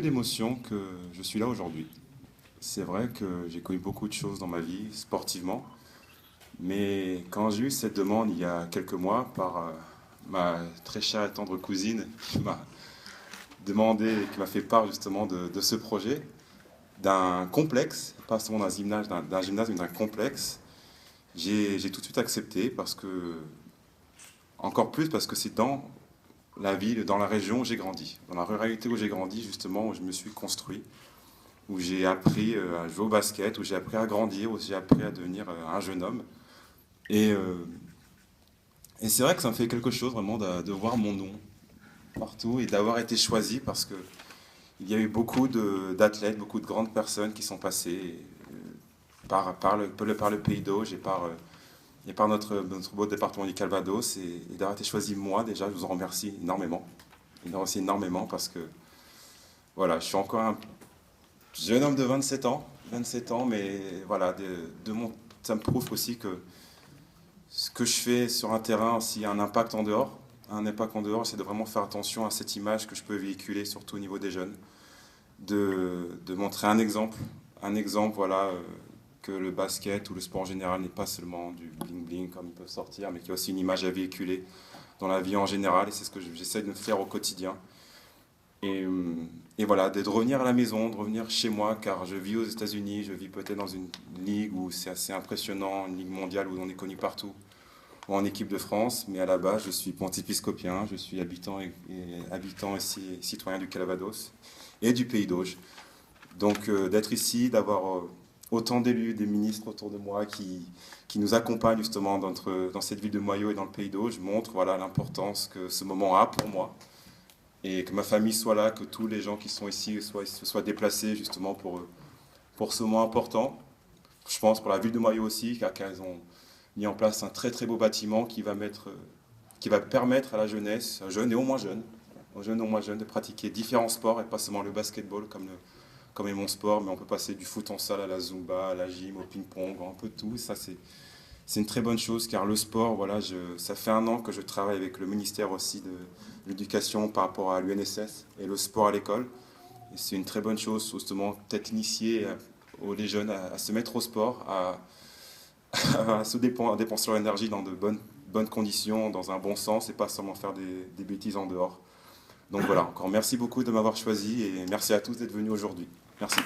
d'émotion que je suis là aujourd'hui. C'est vrai que j'ai connu beaucoup de choses dans ma vie, sportivement, mais quand j'ai eu cette demande il y a quelques mois par ma très chère et tendre cousine qui m'a demandé, qui m'a fait part justement de ce projet, d'un complexe, pas seulement d'un gymnase, mais d'un complexe, j'ai tout de suite accepté parce que, encore plus parce que c'est dans la ville, dans la région où j'ai grandi, dans la ruralité où j'ai grandi, justement, où je me suis construit, où j'ai appris à jouer au basket, où j'ai appris à grandir, où j'ai appris à devenir un jeune homme. Et, euh, et c'est vrai que ça me fait quelque chose vraiment de voir mon nom partout et d'avoir été choisi parce que il y a eu beaucoup d'athlètes, beaucoup de grandes personnes qui sont passées par le Pays d'Auge et par notre beau département du Calvados et d'avoir été choisi moi déjà, je vous en remercie énormément. Je vous en remercie énormément parce que voilà, je suis encore un jeune homme de 27 ans, mais voilà, ça me prouve aussi que ce que je fais sur un terrain, s'il y a un impact en dehors, c'est de vraiment faire attention à cette image que je peux véhiculer, surtout au niveau des jeunes, de montrer un exemple, voilà, que le basket ou le sport en général n'est pas seulement du bling-bling comme ils peuvent sortir, mais qu'il y a aussi une image à véhiculer dans la vie en général, et c'est ce que j'essaie de faire au quotidien. Et, euh, et voilà, de revenir à la maison, de revenir chez moi, car je vis aux États-Unis, je vis peut-être dans une ligue où c'est assez impressionnant, une ligue mondiale où on est connu partout, ou en équipe de France, mais à la base, je suis pontipiscopien, je suis habitant et citoyen du Calvados et du Pays d'Auge. Donc d'être ici, d'avoir autant d'élus, des ministres autour de moi qui nous accompagnent justement dans cette ville de Moyaux et dans le Pays d'Auge montre voilà, l'importance que ce moment a pour moi et que ma famille soit là, que tous les gens qui sont ici se soient déplacés justement pour ce moment important. Je pense pour la ville de Moyaux aussi, car ils ont mis en place un très très beau bâtiment qui va permettre à la jeunesse, jeunes et aux jeunes et aux moins jeunes, de pratiquer différents sports et pas seulement le basketball comme est mon sport, mais on peut passer du foot en salle à la zumba, à la gym, au ping-pong, un peu de tout. Ça, c'est une très bonne chose car le sport, voilà, ça fait un an que je travaille avec le ministère aussi de l'éducation par rapport à l'UNSS et le sport à l'école. Et c'est une très bonne chose, justement, peut-être initier les jeunes à se mettre au sport, à dépenser leur énergie dans de bonnes conditions, dans un bon sens et pas seulement faire des bêtises en dehors. Donc voilà, encore merci beaucoup de m'avoir choisi et merci à tous d'être venus aujourd'hui. Merci.